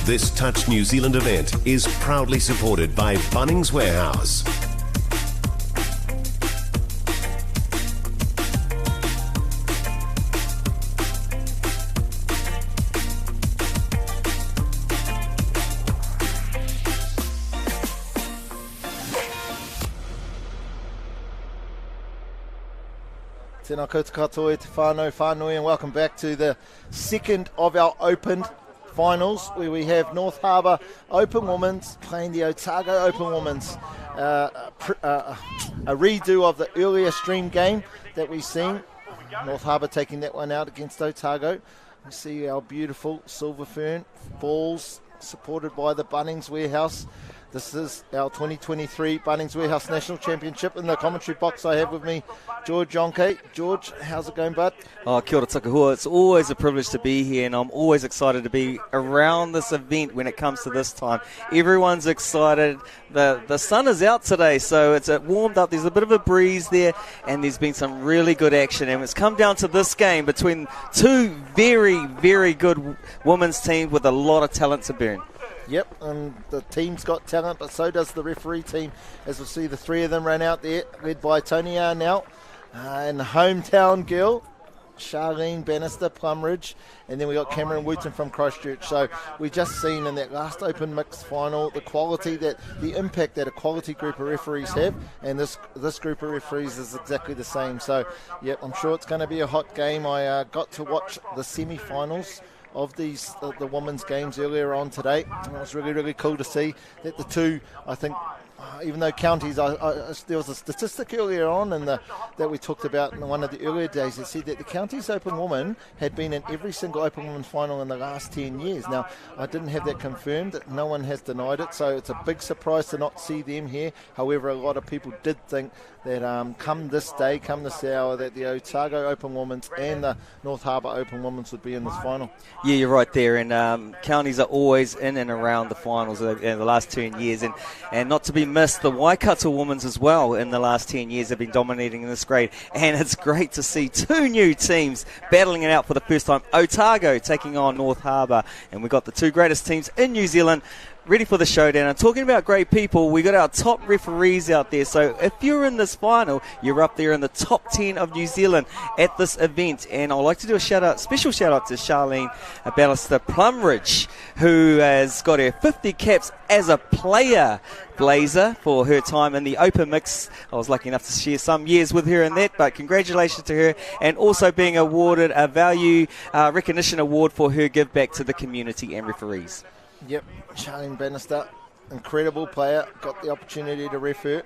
This Touch New Zealand event is proudly supported by Bunnings Warehouse. Tēnā koutou katoa e te whānau whānui, and welcome back to the second of our Open finals, where we have North Harbour Open Women's playing the Otago Open Women's. A redo of the earlier stream game that we've seen. North Harbour taking that one out against Otago. We see our beautiful Silver Fern balls supported by the Bunnings Warehouse. This is our 2023 Bunnings Warehouse National Championship. In the commentary box I have with me George Jonke. George, how's it going, bud? Oh, kia ora takahua. It's always a privilege to be here, and I'm always excited to be around this event when it comes to this time. Everyone's excited. The sun is out today, so it's warmed up. There's a bit of a breeze there, and there's been some really good action. And it's come down to this game between two very, very good women's teams with a lot of talent to burn. Yep, and the team's got talent, but so does the referee team. As we'll see, the three of them ran out there, led by Tony Arnell, and the hometown girl, Charlene Bannister, Plumridge, and then we got Cameron Wooten from Christchurch. So we just seen in that last Open Mixed final the quality, the impact that a quality group of referees have, and this group of referees is exactly the same. So, yep, I'm sure it's going to be a hot game. I got to watch the semi-finals of these the women's games earlier on today, and it was really, really cool to see that the two, I think, even though counties, there was a statistic earlier on that we talked about in one of the earlier days that said that the counties Open Women had been in every single Open Women final in the last 10 years. Now, I didn't have that confirmed. No one has denied it, so it's a big surprise to not see them here. However, a lot of people did think that come this hour, that the Otago Open Women's and the North Harbour Open Women's would be in this final. Yeah, you're right there, and counties are always in and around the finals in the last 10 years, and not to be missed, the Waikato Women's as well in the last 10 years have been dominating in this grade, and it's great to see two new teams battling it out for the first time. Otago taking on North Harbour, and we've got the two greatest teams in New Zealand ready for the showdown. And talking about great people, we got our top referees out there. So if you're in this final, you're up there in the top 10 of New Zealand at this event. And I'd like to do a special shout out to Charlene Bannister Plumridge, who has got her 50 caps as a player blazer for her time in the Open Mix. I was lucky enough to share some years with her in that, but congratulations to her, and also being awarded a value recognition award for her give back to the community and referees. Yep, Charlene Bannister, incredible player, got the opportunity to ref her.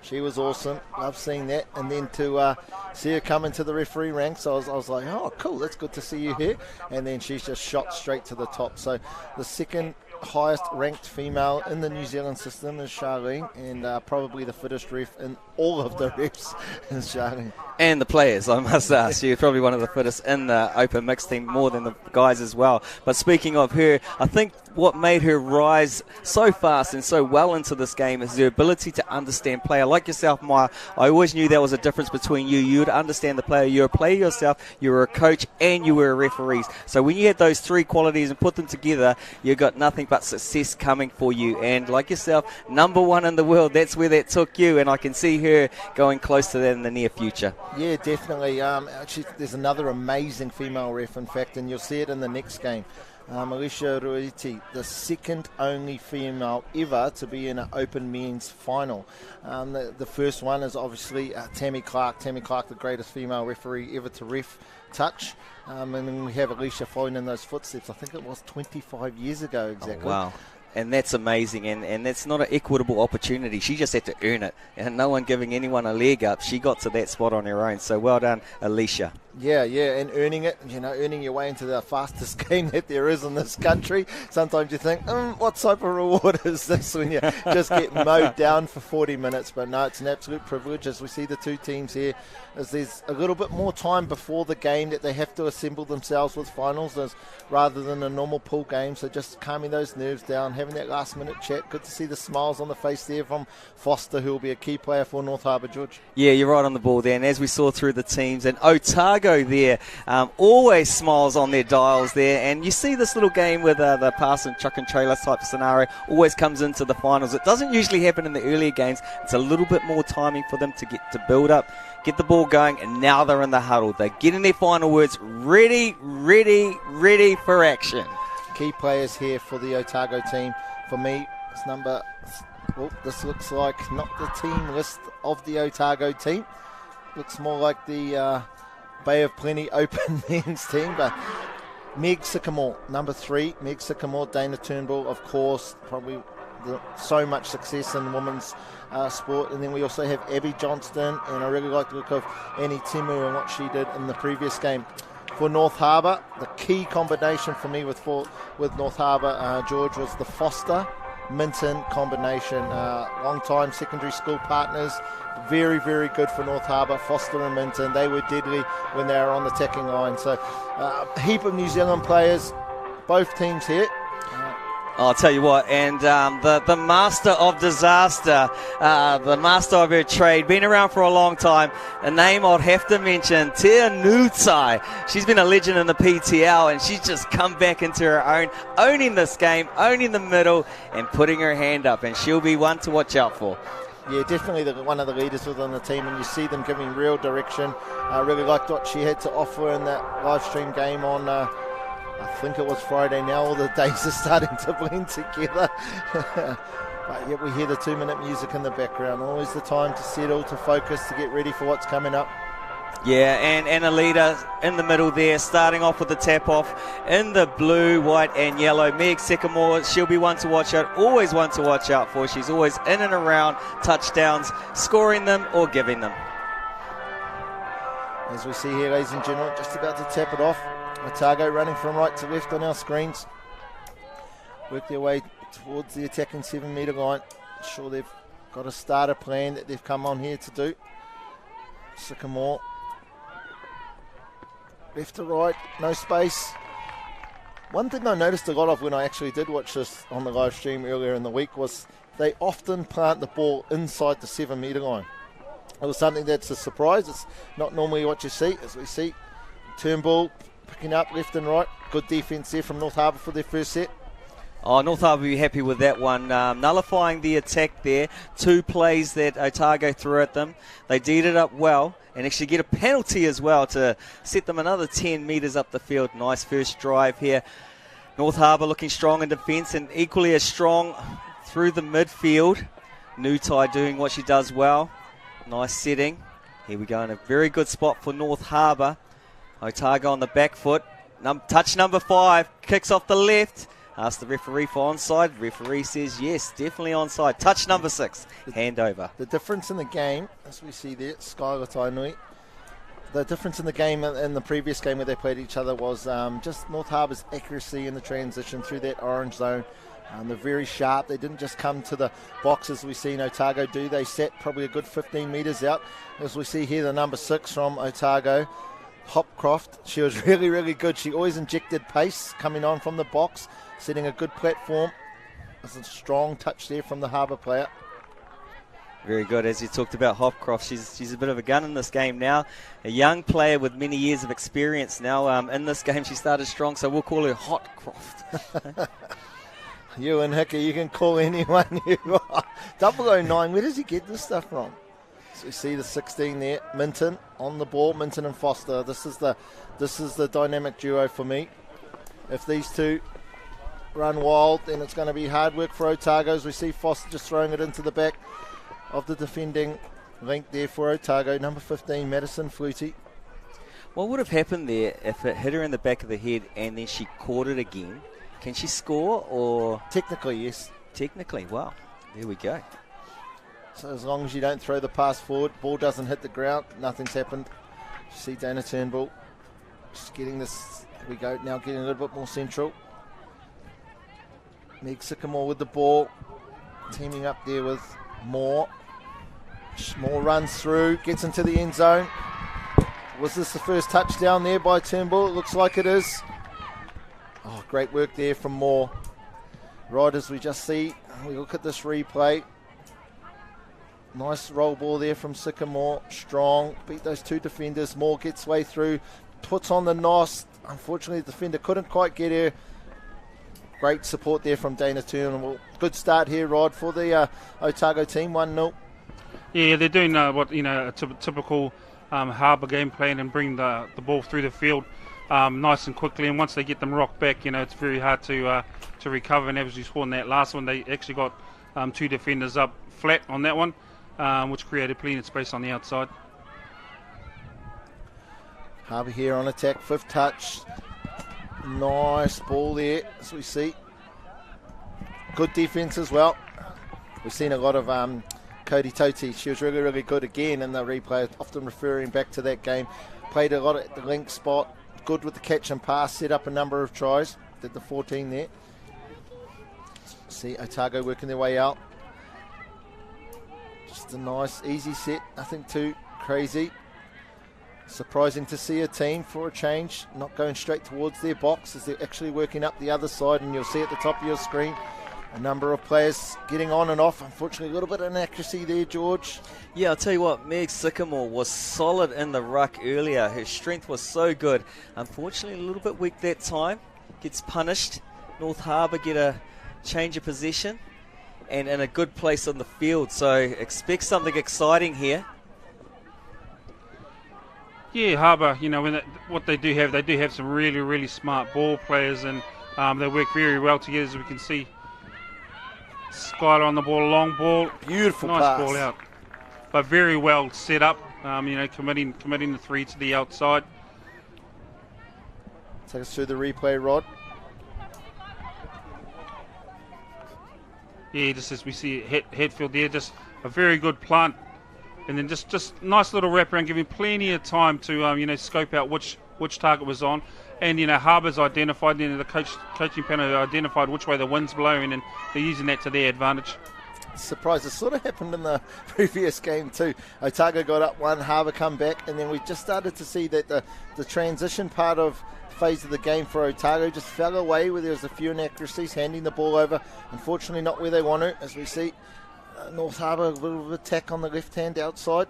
She was awesome, love seeing that, and then to see her come into the referee ranks, I was like, oh cool, that's good to see you here, and then she's just shot straight to the top. So the second highest ranked female in the New Zealand system is Charlene, and probably the fittest ref in all of the refs is Charlene. And the players, I must ask. She's probably one of the fittest in the Open Mixed team, more than the guys as well. But speaking of her, I think what made her rise so fast and so well into this game is her ability to understand player. Like yourself, Maya, I always knew there was a difference between you. You would understand the player. You're a player yourself, you were a coach, and you were a referee. So when you had those three qualities and put them together, you got nothing but success coming for you. And like yourself, number one in the world, that's where that took you. And I can see her going close to that in the near future. Yeah, definitely. Actually, there's another amazing female ref, in fact, and you'll see it in the next game. Alicia Ruiti, the second only female ever to be in an Open Men's final. The first one is obviously Tammy Clark. Tammy Clark, the greatest female referee ever to ref touch. And then we have Alicia following in those footsteps. I think it was 25 years ago exactly. Oh, wow. And that's amazing, and that's not an equitable opportunity. She just had to earn it, and no one giving anyone a leg up. She got to that spot on her own, so well done, Alicia. Yeah, and earning it, earning your way into the fastest game that there is in this country. Sometimes you think, what type of reward is this when you just get mowed down for 40 minutes? But no, it's an absolute privilege as we see the two teams here, as there's a little bit more time before the game that they have to assemble themselves with finals rather than a normal pool game. So just calming those nerves down, having that last minute chat. Good to see the smiles on the face there from Foster, who will be a key player for North Harbour, George. Yeah, you're right on the ball there. And as we saw through the teams, and Otago Otago there. Always smiles on their dials there. And you see this little game with the pass and truck and trailer type scenario always comes into the finals. It doesn't usually happen in the earlier games. It's a little bit more timing for them to get to build up, get the ball going, and now they're in the huddle. They're getting their final words ready for action. Key players here for the Otago team. For me, it's this looks like not the team list of the Otago team. Looks more like the Bay of Plenty Open men's team, but Meg Sycamore, number 3. Meg Sycamore, Dana Turnbull, of course, probably so much success in women's sport. And then we also have Abby Johnston, and I really like the look of Annie Timu and what she did in the previous game. For North Harbour, the key combination for me with North Harbour, George, was the Foster-Minton combination. Long-time secondary school partners, very, very good for North Harbour. Foster and Minton, they were deadly when they were on the attacking line. So a heap of New Zealand players, both teams here. I'll tell you what, and the master of disaster, the master of her trade, been around for a long time, a name I'd have to mention, Tia Nutsai. She's been a legend in the PTL, and she's just come back into her own, owning this game, owning the middle, and putting her hand up, and she'll be one to watch out for. Yeah, definitely one of the leaders within the team, and you see them giving real direction. I really liked what she had to offer in that live stream game on I think it was Friday now. All the days are starting to blend together. But yet we hear the 2-minute music in the background. Always the time to settle, to focus, to get ready for what's coming up. Yeah, and a leader in the middle there, starting off with the tap-off in the blue, white and yellow. Meg Sycamore, she'll be one to watch out, always one to watch out for. She's always in and around touchdowns, scoring them or giving them. As we see here, ladies and gentlemen, just about to tap it off. Otago running from right to left on our screens. Work their way towards the attacking 7-metre line. Sure they've got a starter plan that they've come on here to do. Sycamore. Left to right, no space. One thing I noticed a lot of when I actually did watch this on the live stream earlier in the week was they often plant the ball inside the 7-metre line. It was something that's a surprise. It's not normally what you see. As we see, Turnbull picking up left and right. Good defence there from North Harbour for their first set. Oh, North Harbour will be happy with that one. Nullifying the attack there. 2 plays that Otago threw at them. They did it up well and actually get a penalty as well to set them another 10 metres up the field. Nice first drive here. North Harbour looking strong in defence and equally as strong through the midfield. Nutai doing what she does well. Nice setting. Here we go in a very good spot for North Harbour. Otago on the back foot. Touch number 5. Kicks off the left. Asks the referee for onside. Referee says yes, definitely onside. Touch number 6. Hand over. The difference in the game, as we see there, Skylar Tainui. The difference in the game in the previous game where they played each other was just North Harbour's accuracy in the transition through that orange zone. They're very sharp. They didn't just come to the box as we've seen Otago do. They sat probably a good 15 metres out. As we see here, the number 6 from Otago, Hopcroft. She was really, really good. She always injected pace coming on from the box, setting a good platform. There's a strong touch there from the Harbour player. Very good. As you talked about Hopcroft, she's a bit of a gun in this game now. A young player with many years of experience now. In this game, she started strong, so we'll call her Hotcroft. You and Hickey, you can call anyone you want. 009, where does he get this stuff from? So we see the 16 there, Minton on the ball, Minton and Foster. This is the dynamic duo for me. If these two run wild, then it's going to be hard work for Otago. As we see Foster just throwing it into the back of the defending link there for Otago. Number 15, Madison Flutie. What would have happened there if it hit her in the back of the head and then she caught it again? Can she score or? Technically, yes. Technically, wow. There we go. So as long as you don't throw the pass forward, ball doesn't hit the ground, nothing's happened. You see Dana Turnbull just getting this. Here we go, now getting a little bit more central. Meg Sycamore with the ball, teaming up there with Moore. Moore runs through, gets into the end zone. Was this the first touchdown there by Turnbull? It looks like it is. Oh, great work there from Moore. Right as we just see, we look at this replay. Nice roll ball there from Sycamore. Strong. Beat those two defenders. Moore gets way through. Puts on the nos. Unfortunately, the defender couldn't quite get her. Great support there from Dana Turnbull. Good start here, Rod, for the Otago team. 1-0. Yeah, they're doing a typical Harbour game plan and bring the ball through the field nice and quickly. And once they get them rocked back, it's very hard to recover. And as you saw in that last one, they actually got two defenders up flat on that one, which created plenty of space on the outside. Harbour here on attack, 5th touch. Nice ball there, as we see. Good defence as well. We've seen a lot of Cody Toti. She was really, really good again in the replay, often referring back to that game. Played a lot at the link spot. Good with the catch and pass, set up a number of tries. Did the 14 there. See Otago working their way out. Just a nice, easy set. Nothing too crazy. Surprising to see a team, for a change, not going straight towards their box as they're actually working up the other side, and you'll see at the top of your screen a number of players getting on and off. Unfortunately, a little bit of inaccuracy there, George. Yeah, I'll tell you what, Meg Sycamore was solid in the ruck earlier. Her strength was so good. Unfortunately, a little bit weak that time. Gets punished. North Harbour get a change of position and in a good place on the field. So expect something exciting here. Yeah, Harbour, what they do have some really, really smart ball players, and they work very well together, as we can see. Skylar on the ball, long ball. Beautiful nice pass. Ball out. But very well set up, committing the 3 to the outside. Take us through the replay, Rod. Yeah, just as we see Hetfield there, just a very good plant. And then just nice little wraparound, giving plenty of time to scope out which target was on, and Harbour's identified, the coaching panel identified which way the wind's blowing, and they're using that to their advantage. Surprise! It sort of happened in the previous game too. Otago got up 1, Harbour come back, and then we just started to see that the transition part of phase of the game for Otago just fell away, where there was a few inaccuracies, handing the ball over. Unfortunately, not where they want to, as we see. North Harbour, a little bit of attack on the left-hand outside.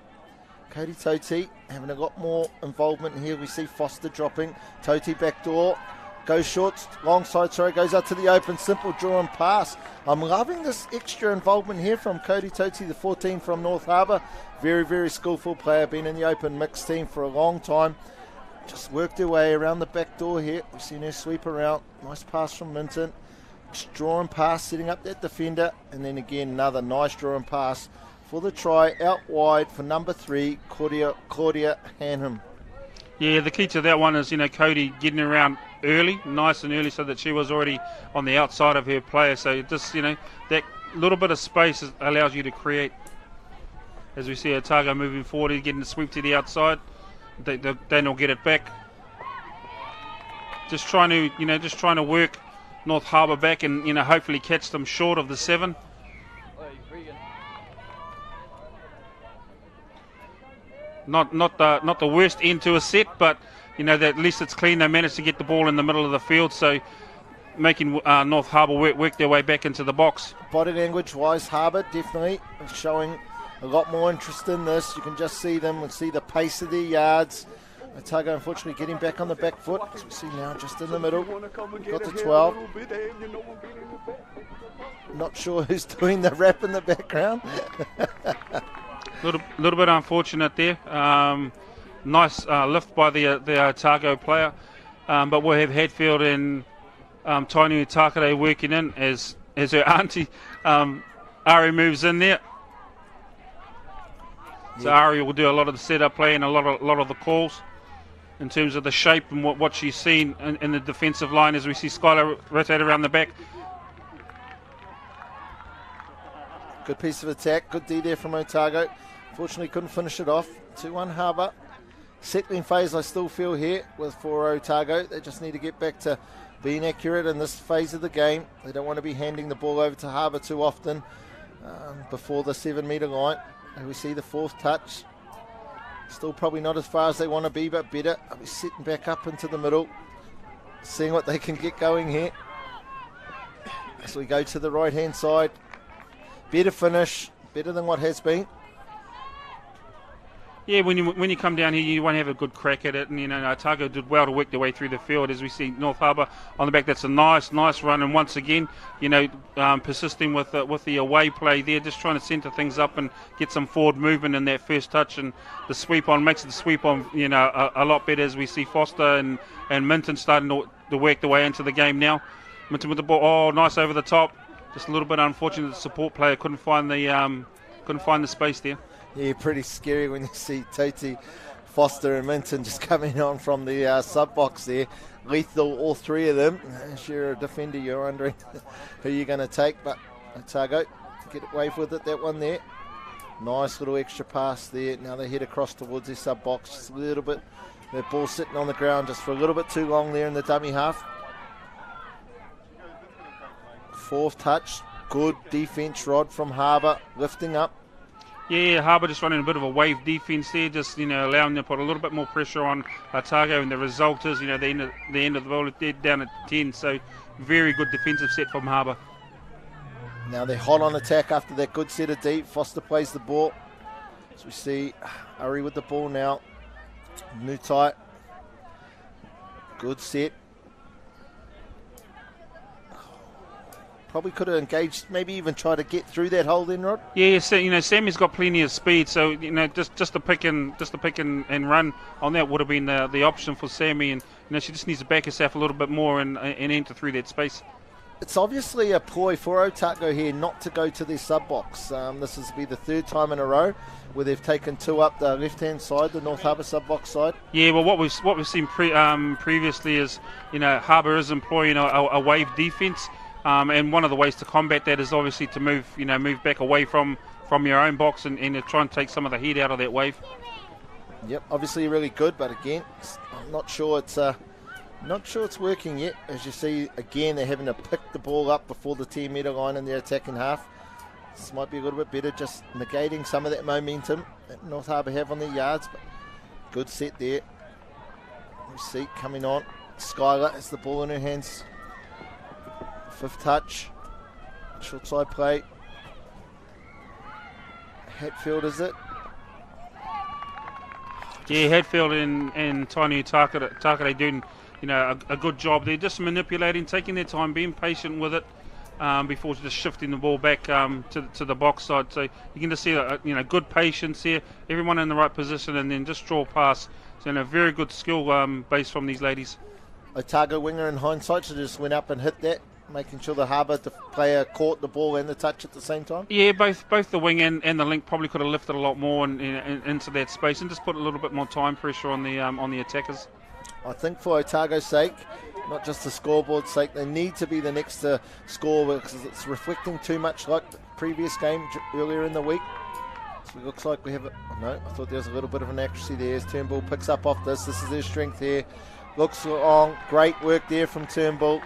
Cody Toti having a lot more involvement here. We see Foster dropping. Toti backdoor. Goes short. Long side throw. Goes out to the open. Simple draw and pass. I'm loving this extra involvement here from Cody Toti, the 14 from North Harbour. Very, very skillful player. Been in the open mixed team for a long time. Just worked her way around the back door here. We've seen her sweep around. Nice pass from Minton. Draw and pass, setting up that defender, and then again another nice draw and pass for the try out wide for number 3, Claudia Hanham. Yeah, the key to that one is Cody getting around early, nice and early, so that she was already on the outside of her player. So just that little bit of space allows you to create. As we see Otago moving forward, getting the sweep to the outside, then they'll get it back. Just trying to work North Harbour back and hopefully catch them short of the 7. Not the worst end to a set, but that at least it's clean. They managed to get the ball in the middle of the field, so making North Harbour work their way back into the box. Body language wise, Harbour definitely showing a lot more interest in this. You can just see them and see the pace of their yards. Otago unfortunately getting back on the back foot, as we see now just in the middle. Got to 12. Not sure who's doing the rap in the background. little bit unfortunate there. Nice lift by the Otago player, but we'll have Hatfield and Tiny Utakere working in as her auntie Ari moves in there. So Ari will do a lot of the setup play and a lot of the calls in terms of the shape and what she's seen in the defensive line, as we see Skylar rotate around the back. Good piece of attack, good D there from Otago. Fortunately couldn't finish it off. 2-1 Harbour. Settling phase I still feel here for Otago. They just need to get back to being accurate in this phase of the game. They don't want to be handing the ball over to Harbour too often before the 7 metre line. And we see the 4th touch. Still probably not as far as they want to be, but better. I'll be sitting back up into the middle, seeing what they can get going here. As we go to the right-hand side. Better finish, better than what has been. Yeah, when you come down here, you won't have a good crack at it, and Otago did well to work their way through the field. As we see North Harbour on the back, that's a nice run, and once again, persisting with the away play there, just trying to centre things up and get some forward movement in that first touch, and the sweep on makes the sweep on a lot better. As we see Foster and Minton starting to work their way into the game now. Minton with the ball, nice over the top. Just a little bit unfortunate the support player couldn't find the space there. Yeah, pretty scary when you see Toti, Foster and Minton just coming on from the sub-box there. Lethal, all three of them. If you're a defender, you're wondering who you're going to take, but Otago get away with it, that one there. Nice little extra pass there. Now they head across towards their sub-box just a little bit. Their ball sitting on the ground just for a little bit too long there in the dummy half. Fourth touch, good defence, Rod, from Harbour, lifting up. Yeah, Harbour just running a bit of a wave defence there, just allowing them to put a little bit more pressure on Otago, and the result is the end of the ball, they're down at 10, so very good defensive set from Harbour. Now they're hot on attack after that good set of deep. Foster plays the ball. So we see Mauri with the ball now. Nutai, good set. Probably could have engaged, maybe even try to get through that hole then, Rod. Yeah, so, Sammy's got plenty of speed, so just to pick and run on that would have been the option for Sammy, and she just needs to back herself a little bit more and enter through that space. It's obviously a ploy for Otago here not to go to their sub-box. This will be the third time in a row where they've taken two up the left-hand side, the North Harbour sub-box side. Yeah, well, what we've seen previously is, Harbour is employing a wave defence. And one of the ways to combat that is obviously to move back away from your own box and try and take some of the heat out of that wave. Yep, obviously really good, but again, I'm not sure it's working yet. As you see, again, they're having to pick the ball up before the 10-metre line in their attacking half. This might be a little bit better, just negating some of that momentum that North Harbour have on their yards. But good set there. We see coming on. Skylar has the ball in her hands. Fifth touch, short side play. Hatfield, is it? Yeah, Hatfield and Tiny Takare doing a good job. They're just manipulating, taking their time, being patient with it before just shifting the ball back to the box side. So you can just see good patience here, everyone in the right position, and then just draw pass. So very good skill base from these ladies. Otago winger in hindsight should just went up and hit that, making sure the Harbour player caught the ball and the touch at the same time? Yeah, both the wing and the link probably could have lifted a lot more into that space and just put a little bit more time pressure on the attackers. I think for Otago's sake, not just the scoreboard's sake, they need to be the next to score because it's reflecting too much like the previous game earlier in the week. So it looks like we have it. Oh no, I thought there was a little bit of an accuracy there as Turnbull picks up off this. This is their strength here. Looks on. Great work there from Turnbull.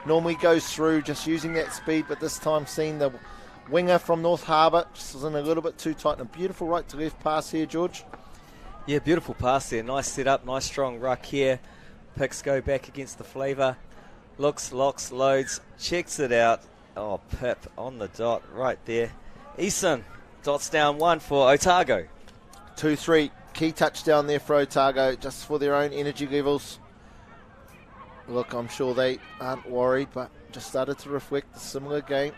Normally goes through just using that speed, but this time seeing the winger from North Harbour just was in a little bit too tight. And a beautiful right to left pass here, George. Yeah, beautiful pass there. Nice set up, nice strong ruck here. Picks go back against the flavour. Looks, locks, loads, checks it out. Oh, Pip on the dot right there. Eason dots down one for Otago. 2-3. Key touchdown there for Otago, just for their own energy levels. Look, I'm sure they aren't worried, but just started to reflect a similar game.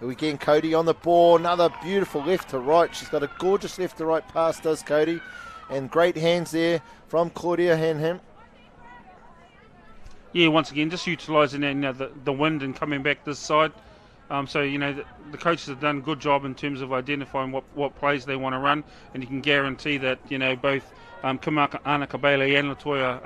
And again, Cody on the ball. Another beautiful left to right. She's got a gorgeous left to right pass, does Cody. And great hands there from Claudia Hanham. Yeah, once again, just utilising the wind and coming back this side. So, the coaches have done a good job in terms of identifying what plays they want to run. And you can guarantee that, both Kamaka Anakabele and Latoya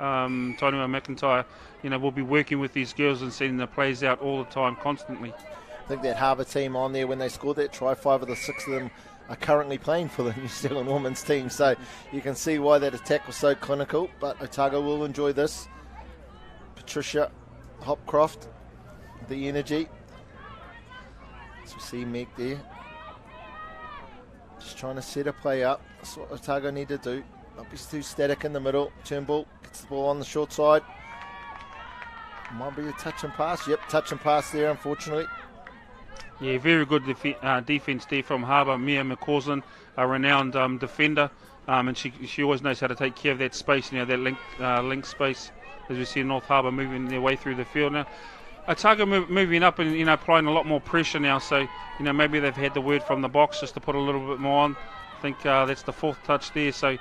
Tainua McIntyre, will be working with these girls and sending the plays out all the time, constantly. I think that Harbour team on there, when they scored that try, 5 of the 6 of them are currently playing for the New Zealand women's team. So you can see why that attack was so clinical. But Otago will enjoy this. Patricia Hopcroft, the energy. So we see Meg there. Just trying to set a play up. That's what Otago need to do. Not be too static in the middle. Turnbull gets the ball on the short side. Might be a touch and pass. Yep, touch and pass there, unfortunately. Yeah, very good defence there from Harbour. Mia McCausland, a renowned defender. and she always knows how to take care of that space, that link space, as we see North Harbour moving their way through the field now. Otago moving up and applying a lot more pressure now, so maybe they've had the word from the box just to put a little bit more on. I think that's the 4th touch there, so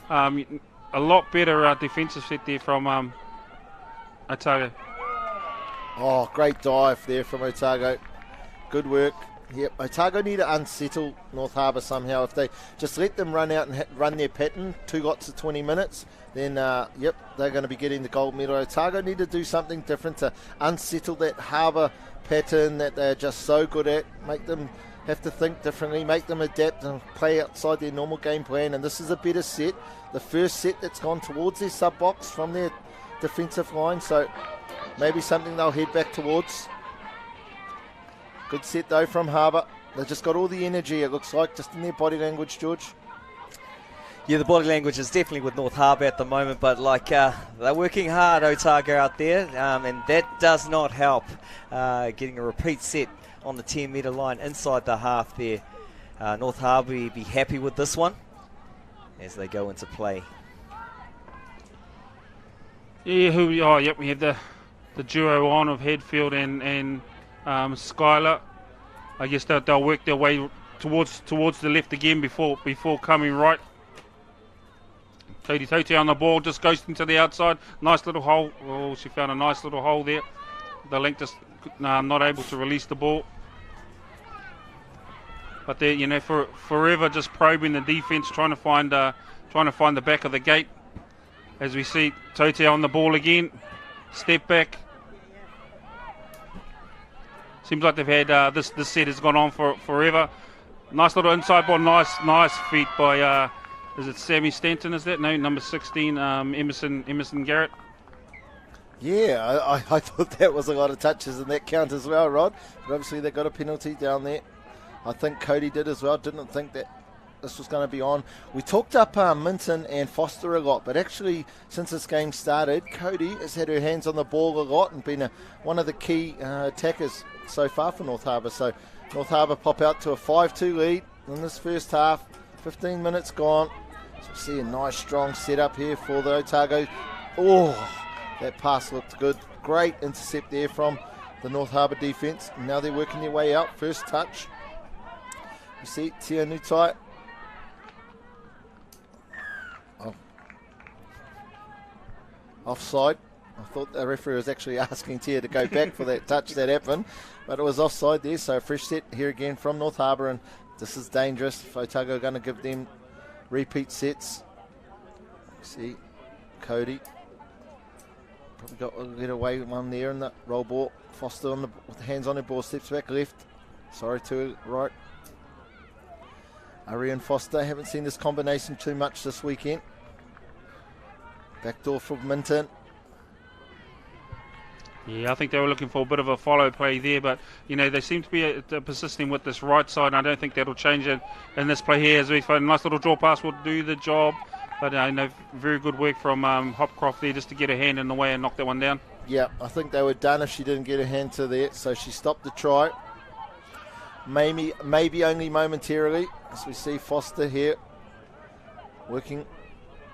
a lot better defensive set there from Otago. Oh, great dive there from Otago. Good work. Yep, Otago need to unsettle North Harbour somehow. If they just let them run out and run their pattern, 2 lots of 20 minutes, then, they're going to be getting the gold medal. Otago need to do something different to unsettle that Harbour pattern that they're just so good at, make them have to think differently, make them adapt and play outside their normal game plan. And this is a better set. The first set that's gone towards their sub-box from their defensive line, so maybe something they'll head back towards. Good set though from Harbour. They've just got all the energy, it looks like, just in their body language, George. Yeah, the body language is definitely with North Harbour at the moment, but they're working hard, Otago out there, and that does not help. Getting a repeat set on the 10-metre line inside the half there. North Harbour will be happy with this one as they go into play. Yeah, we have the duo on of Headfield and Skylar. I guess they'll work their way towards the left again before coming right. Tote on the ball, just goes into the outside. Nice little hole. Oh, she found a nice little hole there. The link just not able to release the ball. But they're forever just probing the defense, trying to find the back of the gate. As we see Tote on the ball again, step back. Seems like they've had this set has gone on for forever. Nice little inside ball, nice feet by is it Sammy Stanton? Is that no number 16? Emerson Garrett. Yeah, I thought that was a lot of touches in that count as well, Rod. But obviously they got a penalty down there. I think Cody did as well. Didn't think that this was going to be on. We talked up Minton and Foster a lot, but actually since this game started, Cody has had her hands on the ball a lot and been one of the key attackers so far for North Harbour. So North Harbour pop out to a 5-2 lead in this first half. 15 minutes gone. So we see a nice strong setup here for the Otago. Oh, that pass looked good. Great intercept there from the North Harbour defence. Now they're working their way out. First touch. You see Tia Nutai. Oh. Offside. I thought the referee was actually asking Tia to go back for that touch that happened, but it was offside there. So a fresh set here again from North Harbour, and this is dangerous. Otago are going to give them repeat sets. See Cody probably got a get away with one there in the roll ball. Foster with the hands on the ball, steps back left. Sorry, to right. Ari and Foster, haven't seen this combination too much this weekend. Backdoor from Minton. Yeah, I think they were looking for a bit of a follow play there, but they seem to be persisting with this right side, and I don't think that'll change it in this play here. As we find a nice little draw pass will do the job, but very good work from Hopcroft there just to get her hand in the way and knock that one down. Yeah, I think they were done if she didn't get her hand to there, so she stopped the try. Maybe only momentarily, as we see Foster here working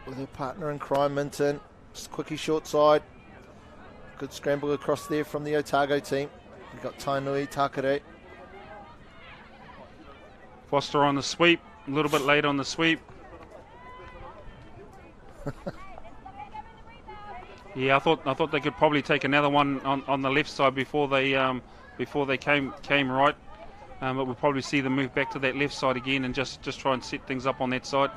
with her partner in crime, Minton. Just quickie short side. Good scramble across there from the Otago team. We've got Tainui, Takare. Foster on the sweep, a little bit late on the sweep. Yeah, I thought they could probably take another one on the left side before they came right. But we'll probably see them move back to that left side again and just try and set things up on that side.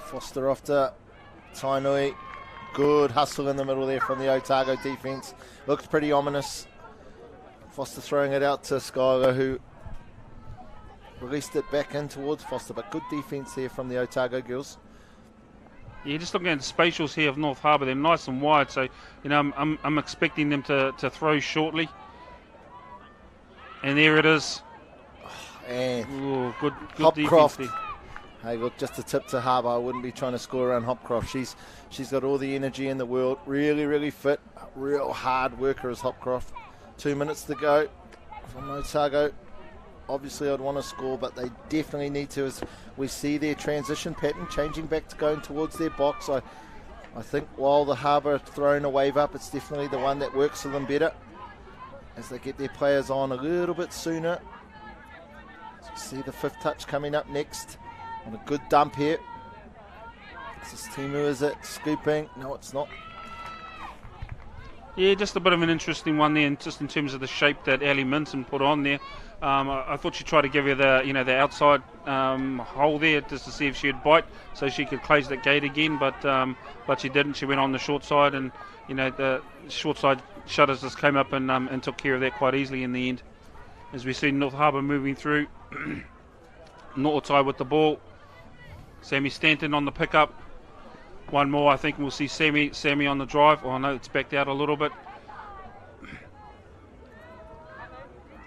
Foster off to Tainui. Good hustle in the middle there from the Otago defence. Looks pretty ominous. Foster throwing it out to Skylar, who released it back in towards Foster, but good defence here from the Otago girls. Yeah, just looking at the spatials here of North Harbour, they're nice and wide, so I'm expecting them to throw shortly. And there it is. And ooh, good Hopcroft. defence there. Hey, look, just a tip to Harbour. I wouldn't be trying to score around Hopcroft. She's got all the energy in the world. Really, really fit. Real hard worker is Hopcroft. 2 minutes to go from Otago. Obviously, I'd want to score, but they definitely need to, as we see their transition pattern changing back to going towards their box. I think while the Harbour are throwing a wave up, it's definitely the one that works for them better as they get their players on a little bit sooner. So see the 5th touch coming up next on a good dump here. Is this team, who is it? Scooping? No, it's not. Yeah, just a bit of an interesting one there, just in terms of the shape that Ali Minton put on there. I thought she tried to give her the outside hole there just to see if she'd bite, so she could close that gate again. But she didn't. She went on the short side, and the short side shutters just came up and took care of that quite easily in the end. As we see North Harbour moving through, North Otago with the ball. Sammy Stanton on the pickup. One more, I think we'll see Sammy on the drive. Oh no, it's backed out a little bit.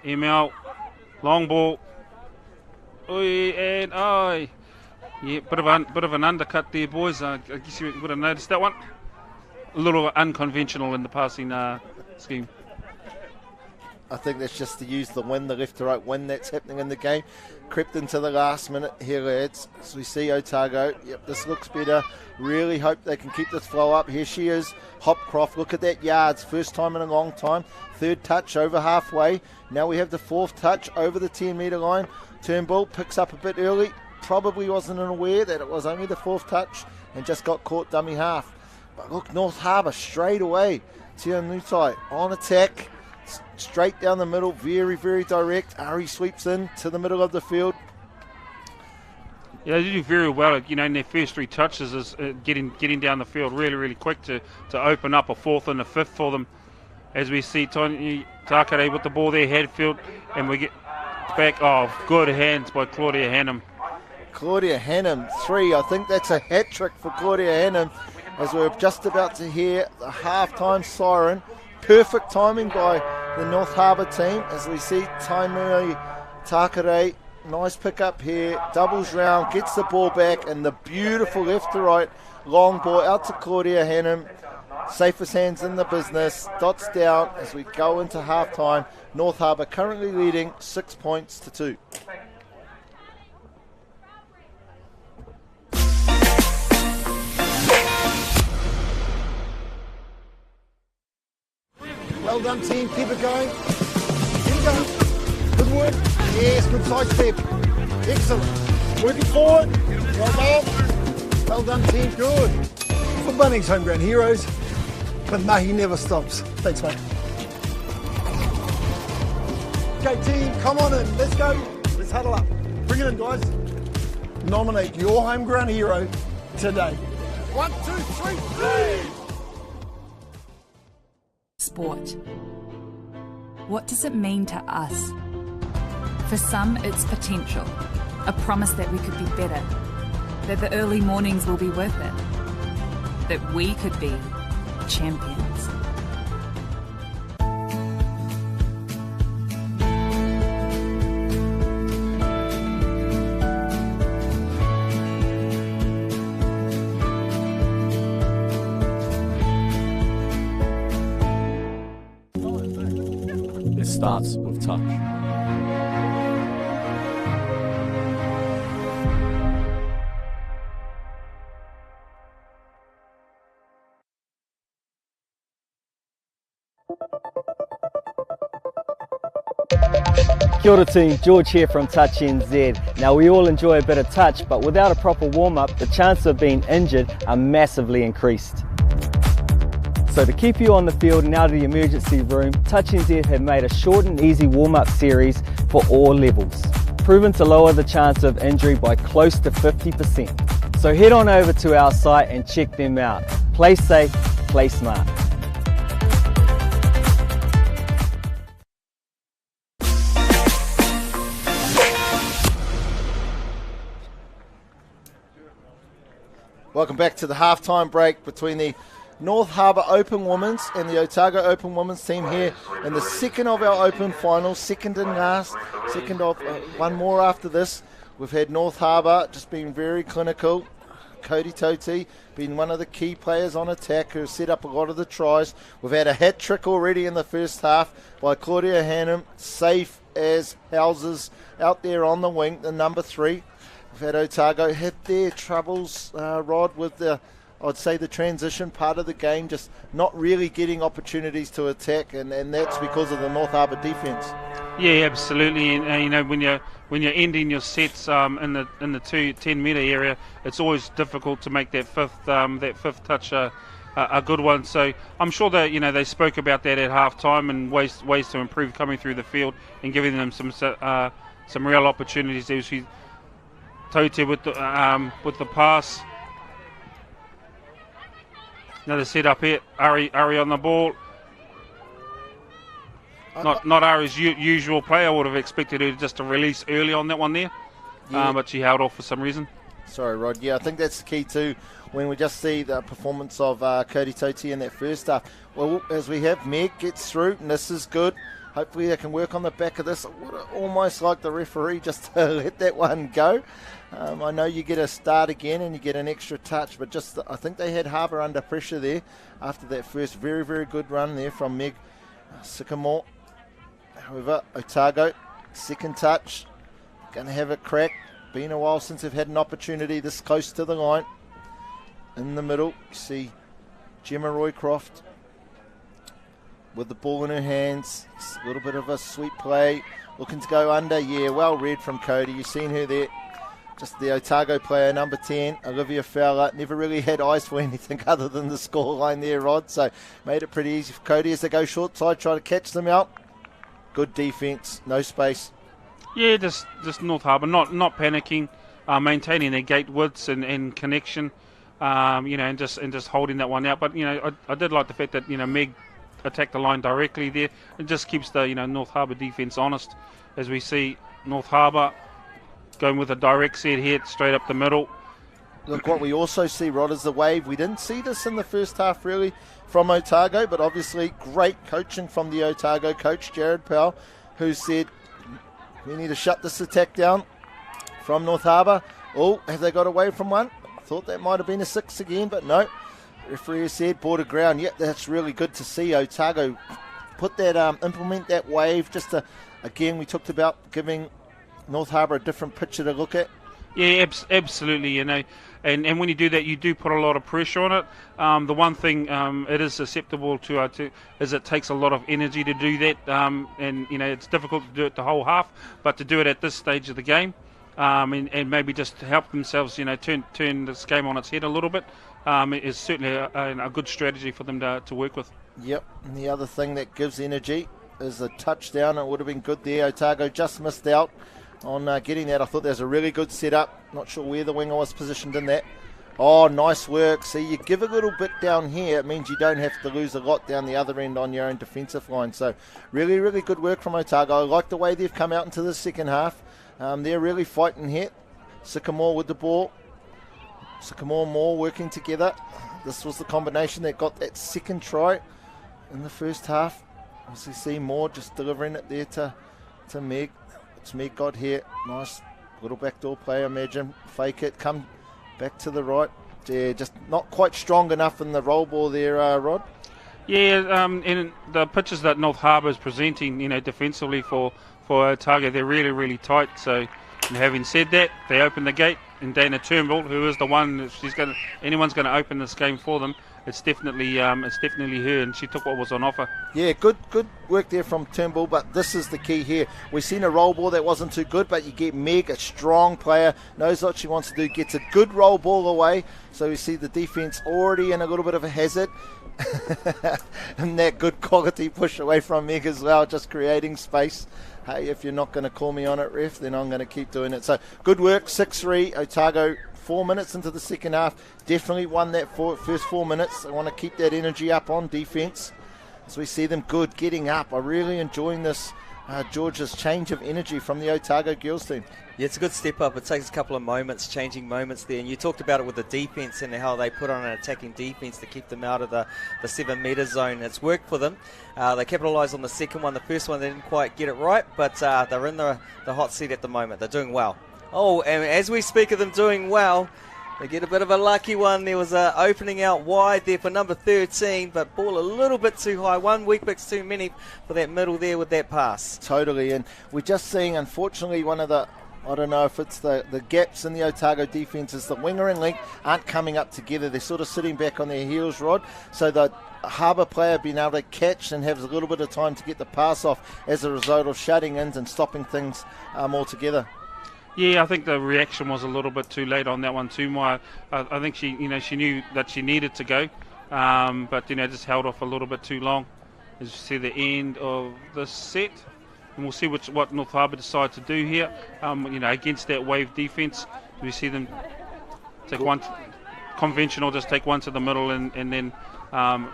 ML, long ball. Oi, and aye. Yeah, bit of an undercut there, boys. I guess you would have noticed that one. A little unconventional in the passing scheme. I think that's just to use the win, the left to right win that's happening in the game. Crept into the last minute here, lads. As we see Otago, yep, this looks better. Really hope they can keep this flow up. Here she is, Hopcroft. Look at that yards. First time in a long time. 3rd touch over halfway. Now we have the 4th touch over the 10-metre line. Turnbull picks up a bit early. Probably wasn't aware that it was only the 4th touch and just got caught dummy half. But look, North Harbour straight away. Tia Nutai on attack. Straight down the middle, very, very direct. Ari sweeps in to the middle of the field. Yeah, they do very well, in their first 3 touches is getting down the field really, really quick to open up a 4th and a 5th for them. As we see Tony Takare with the ball there, Hadfield, and we get back. Oh, good hands by Claudia Hannum. Claudia Hannum, 3. I think that's a hat trick for Claudia Hannum, as we're just about to hear the halftime siren. Perfect timing by the North Harbour team as we see Taimuri Takare. Nice pick up here, doubles round, gets the ball back, and the beautiful left to right long ball out to Claudia Hannum. Safest hands in the business, dots down as we go into half time. North Harbour currently leading 6 points to 2. Well done, team. Keep it going. Keep it going. Good work. Yes, good side step. Excellent. Working forward. Well done. Well done, team. Good. For Bunnings Homegrown Heroes, but mahi never stops. Thanks, mate. Okay, team, come on in. Let's go. Let's huddle up. Bring it in, guys. Nominate your homegrown hero today. 1, 2, 3, 3. Sport. What does it mean to us? For some, it's potential, a promise that we could be better, that the early mornings will be worth it, that we could be champions. Starts with touch. Kia ora team, George here from Touch NZ. Now we all enjoy a bit of touch, but without a proper warm-up, the chances of being injured are massively increased. So to keep you on the field and out of the emergency room, Touch NZ have made a short and easy warm-up series for all levels, proven to lower the chance of injury by close to 50%. So head on over to our site and check them out. Play safe, play smart. Welcome back to the halftime break between the North Harbour Open Women's and the Otago Open Women's team here in the second of our Open finals, second and last, second of one more after this. We've had North Harbour just being very clinical, Cody Toti, been one of the key players on attack who set up a lot of the tries. We've had a hat trick already in the first half by Claudia Hannum, safe as houses out there on the wing, the number 3. We've had Otago had their troubles, Rod, with I'd say the transition part of the game, just not really getting opportunities to attack, and that's because of the North Harbour defence. Yeah, absolutely. And when you're ending your sets in the 10-metre area, it's always difficult to make that fifth touch a good one. So I'm sure that they spoke about that at half time and ways to improve coming through the field and giving them some real opportunities. There was Toti with the pass. Another set up here. Ari on the ball. Not Ari's usual play. I would have expected her just to release early on that one there. Yeah. But she held off for some reason. Sorry, Rod. Yeah, I think that's the key too when we just see the performance of Cody Toti in that first half. Well, as we have, Meg gets through, and this is good. Hopefully they can work on the back of this. I would almost like the referee just to let that one go. I know you get a start again and you get an extra touch, but I think they had Harbour under pressure there after that first very, very good run there from Meg Sycamore. However, Otago, second touch, going to have a crack. Been a while since they've had an opportunity this close to the line. In the middle, you see Gemma Roycroft with the ball in her hands. A little bit of a sweet play, looking to go under. Yeah, well read from Cody. You've seen her there. Just the Otago player, number 10, Olivia Fowler, never really had eyes for anything other than the scoreline there, Rod. So made it pretty easy for Cody as they go short side, try to catch them out. Good defence, no space. Yeah, just North Harbour, not panicking, maintaining their gate widths and connection, and just holding that one out. But I did like the fact that Meg attacked the line directly there. It just keeps the North Harbour defence honest, as we see North Harbour going with a direct set here, straight up the middle. Look, what we also see, Rod, is the wave. We didn't see this in the first half, really, from Otago, but obviously great coaching from the Otago coach, Jared Powell, who said, we need to shut this attack down from North Harbour. Oh, have they got away from one? I thought that might have been a 6 again, but no. Referee said, border ground. Yep, that's really good to see Otago put that, implement that wave. Just to, again, we talked about giving North Harbour a different picture to look at. Yeah, absolutely, and when you do that, you do put a lot of pressure on it. The one thing it is susceptible to is it takes a lot of energy to do that, and it's difficult to do it the whole half, but to do it at this stage of the game, and maybe just to help themselves, turn this game on its head a little bit, is certainly a good strategy for them to work with. Yep, and the other thing that gives energy is a touchdown. It would have been good there. Otago just missed out on getting that. I thought that was a really good setup. Not sure where the winger was positioned in that. Oh, nice work. See, you give a little bit down here, it means you don't have to lose a lot down the other end on your own defensive line. So really, really good work from Otago. I like the way they've come out into the second half. They're really fighting here. Sycamore with the ball. Sycamore Moore working together. This was the combination that got that second try in the first half. As you see Moore just delivering it there to Meg. It's Meg got here. Nice little backdoor play, imagine. Fake it, come back to the right. Yeah, just not quite strong enough in the roll ball there, Rod. Yeah, in the pitches that North Harbour is presenting, defensively for Otago, they're really, really tight. So, having said that, they open the gate, and Dana Turnbull, who is the one, if anyone's going to open this game for them, it's definitely her, and she took what was on offer. Yeah, good work there from Turnbull, but this is the key here. We've seen a roll ball that wasn't too good, but you get Meg, a strong player, knows what she wants to do, gets a good roll ball away, so we see the defence already in a little bit of a hazard. And that good quality push away from Meg as well, just creating space. Hey, if you're not going to call me on it, ref, then I'm going to keep doing it. So good work, 6-3, Otago. 4 minutes into the second half, definitely won that first 4 minutes. I want to keep that energy up on defence as we see them good, getting up. I'm really enjoying this, George's change of energy from the Otago girls team. Yeah, it's a good step up. It takes a couple of moments, changing moments there. And you talked about it with the defence and how they put on an attacking defence to keep them out of the 7-metre zone. It's worked for them. They capitalised on the second one. The first one, they didn't quite get it right, but they're in the hot seat at the moment. They're doing well. Oh, and as we speak of them doing well, They get a bit of a lucky one. There was an opening out wide there for number 13, but ball a little bit too high. One weak pick's too many for that middle there with that pass. Totally, and we're just seeing, unfortunately, one of the, I don't know if it's the gaps in the Otago defence is the winger and link aren't coming up together. They're sort of sitting back on their heels, Rod. So the Harbour player being able to catch and have a little bit of time to get the pass off as a result of shutting in and stopping things altogether. Yeah, I think the reaction was a little bit too late on that one too. I think she knew that she needed to go, but just held off a little bit too long. As you see the end of the set, and we'll see what North Harbour decide to do here. Against that wave defence, we see them take one conventional, just take one to the middle and then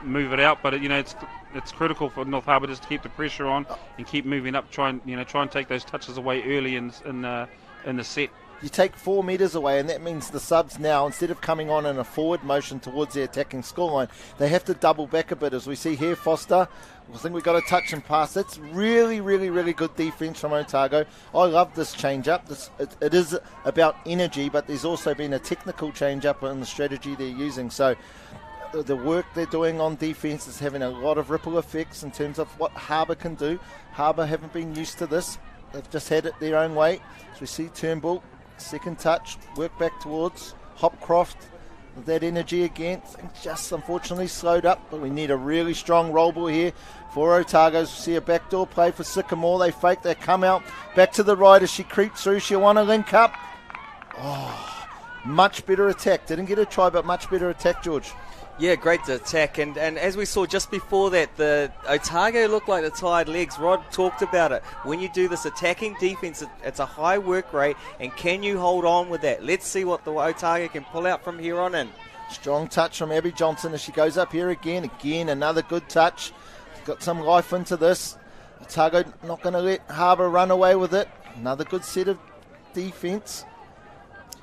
move it out. But it's critical for North Harbour just to keep the pressure on and keep moving up. Try and take those touches away early in the set. You take 4 metres away, and that means the subs now, instead of coming on in a forward motion towards the attacking scoreline, they have to double back a bit. As we see here, Foster, I think we've got a touch and pass. That's really, really, really good defence from Otago. I love this change-up. It is about energy, but there's also been a technical change-up in the strategy they're using. So the work they're doing on defence is having a lot of ripple effects in terms of what Harbour can do. Harbour haven't been used to this. They've just had it their own way. So we see Turnbull, second touch, work back towards Hopcroft with that energy again. Just unfortunately slowed up, but we need a really strong roll ball here for Otago. We see a backdoor play for Sycamore. They fake, they come out back to the right as she creeps through. She'll want to link up. Oh, much better attack. Didn't get a try, but much better attack, George. Yeah, great attack, and as we saw just before that, the Otago looked like the tired legs. Rod talked about it. When you do this attacking defence, it's a high work rate, and can you hold on with that? Let's see what the Otago can pull out from here on in. Strong touch from Abby Johnson as she goes up here again. Again, another good touch. Got some life into this. Otago not going to let Harbour run away with it. Another good set of defence.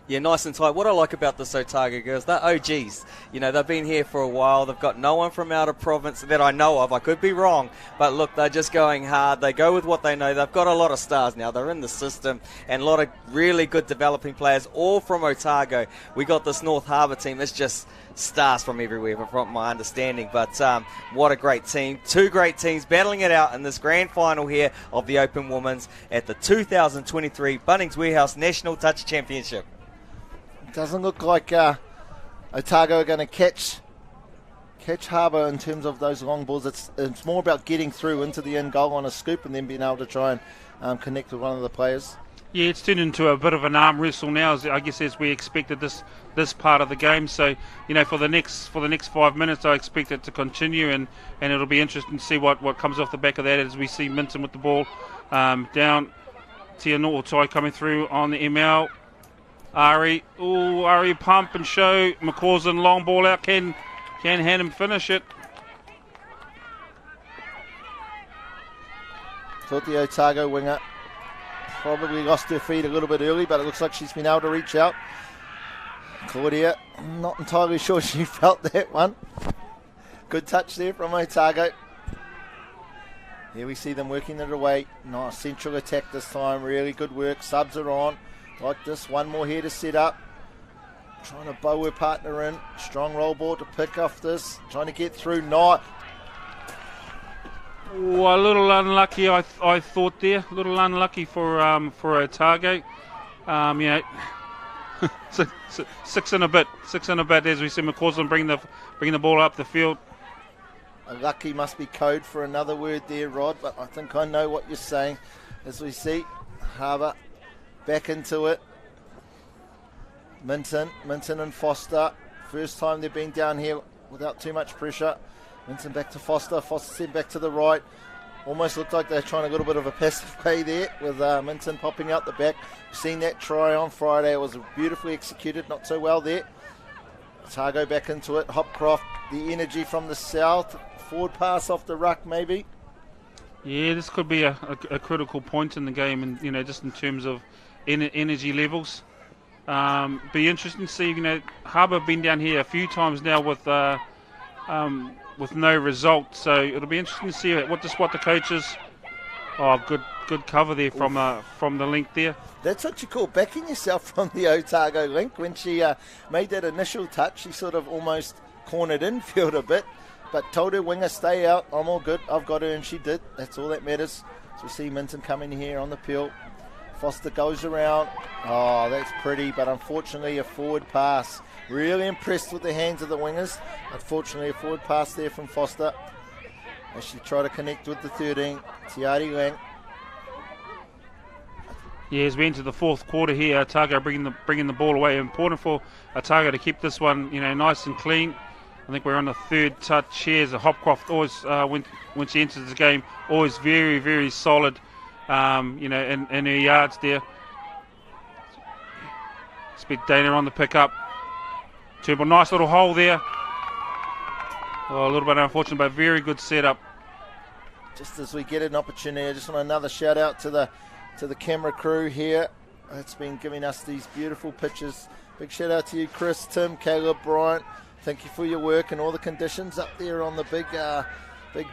Yeah, nice and tight. What I like about this Otago girls, they're OGs. They've been here for a while. They've got no one from out of province that I know of. I could be wrong. But look, they're just going hard. They go with what they know. They've got a lot of stars now. They're in the system. And a lot of really good developing players, all from Otago. We got this North Harbour team. It's just stars from everywhere, from my understanding. But what a great team. Two great teams battling it out in this grand final here of the Open Women's at the 2023 Bunnings Warehouse National Touch Championship. Doesn't look like Otago are going to catch Harbour in terms of those long balls. It's more about getting through into the end goal on a scoop and then being able to try and connect with one of the players. Yeah, it's turned into a bit of an arm wrestle now, I guess, as we expected this part of the game. So, for the next 5 minutes, I expect it to continue, and it'll be interesting to see what comes off the back of that as we see Minton with the ball down. Tia Nortai coming through on the ML. Ari pump and show. McCausland long ball out. Can Hannum finish it? Thought the Otago winger probably lost her feet a little bit early, but it looks like she's been able to reach out. Claudia, not entirely sure she felt that one. Good touch there from Otago. Here we see them working it away. Nice central attack this time. Really good work. Subs are on. Like this, one more here to set up. Trying to bow her partner in. Strong roll ball to pick off this. Trying to get through. Not. Oh, a little unlucky, I thought there. A little unlucky for Otago. Six and a bit as we see McCausland bring the ball up the field. Lucky must be code for another word there, Rod, but I think I know what you're saying. As we see Harbour back into it. Minton and Foster. First time they've been down here without too much pressure. Minton back to Foster. Foster sent back to the right. Almost looked like they're trying a little bit of a passive play there with Minton popping out the back. We've seen that try on Friday. It was beautifully executed. Not so well there. Otago back into it. Hopcroft, the energy from the south. Forward pass off the ruck maybe. Yeah, this could be a critical point in the game, and just in terms of energy levels. Be interesting to see. Harbour have been down here a few times now with no result, so it'll be interesting to see what the coaches Oh, good cover there from the link there. That's what you call backing yourself from the Otago link. When she made that initial touch, she sort of almost cornered infield a bit, but told her winger, stay out, I'm all good, I've got her, and she did. That's all that matters. So we see Minton coming here on the peel. Foster goes around. Oh, that's pretty, but unfortunately a forward pass. Really impressed with the hands of the wingers. Unfortunately a forward pass there from Foster as she tried to connect with the 13, Tiari Lang. Yeah, as we enter the fourth quarter here, Otago bringing the ball away. Important for Otago to keep this one, nice and clean. I think we're on the third touch here. Hopcroft always, when she enters the game, always very, very solid, in her yards there. Expect Dana on the pickup. Turnbull, nice little hole there. Oh, a little bit unfortunate, but very good setup. Just as we get an opportunity, I just want another shout out to the camera crew here. It's been giving us these beautiful pictures. Big shout out to you, Chris, Tim, Caleb, Bryant. Thank you for your work and all the conditions up there on the big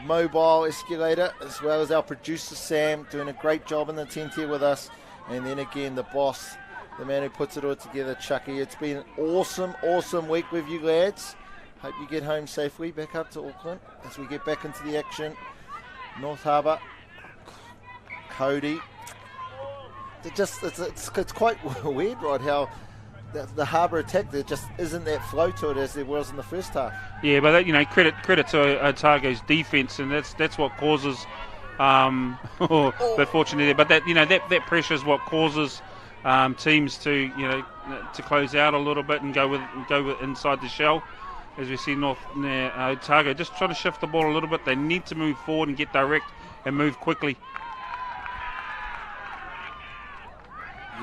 mobile escalator, as well as our producer Sam, doing a great job in the tent here with us. And then again, the boss, the man who puts it all together, Chucky. It's been an awesome week with you lads. Hope you get home safely back up to Auckland as we get back into the action. North Harbour, Cody. It's quite weird, right, how the Harbour attack, there just isn't that flow to it as there was in the first half. Yeah, but credit to Otago's defence, and that's what causes. But fortunately, but that pressure is what causes teams to close out a little bit and go with inside the shell. As we see Otago just trying to shift the ball a little bit. They need to move forward and get direct and move quickly.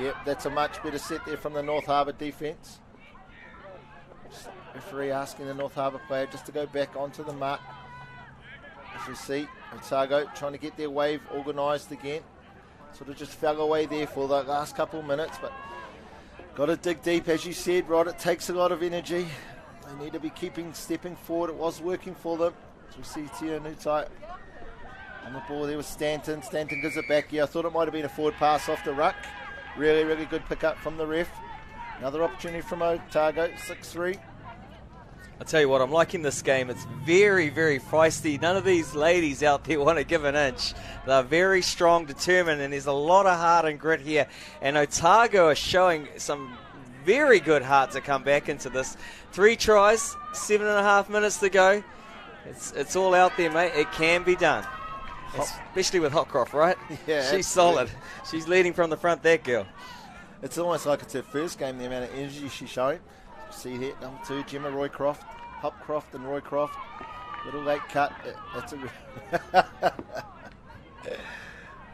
Yep, that's a much better set there from the North Harbour defence. Referee asking the North Harbour player just to go back onto the mark. As we see, Otago trying to get their wave organised again. Sort of just fell away there for the last couple of minutes, but got to dig deep, as you said, Rod. It takes a lot of energy. They need to be stepping forward. It was working for them. As we see Tia Nutai on the ball there with Stanton. Stanton gives it back here. I thought it might have been a forward pass off the ruck. Really, really good pickup from the ref. Another opportunity from Otago, 6-3. I tell you what, I'm liking this game. It's very, very feisty. None of these ladies out there want to give an inch. They're very strong, determined, and there's a lot of heart and grit here. And Otago are showing some very good heart to come back into this. 3 tries, 7.5 minutes to go. It's all out there, mate. It can be done. Especially with Hopcroft, right? Yeah, she's absolutely solid. She's leading from the front, that girl. It's almost like it's her first game, the amount of energy she's showing. See here, number 2, Gemma Roycroft, Hopcroft and Roycroft. Little late cut. That's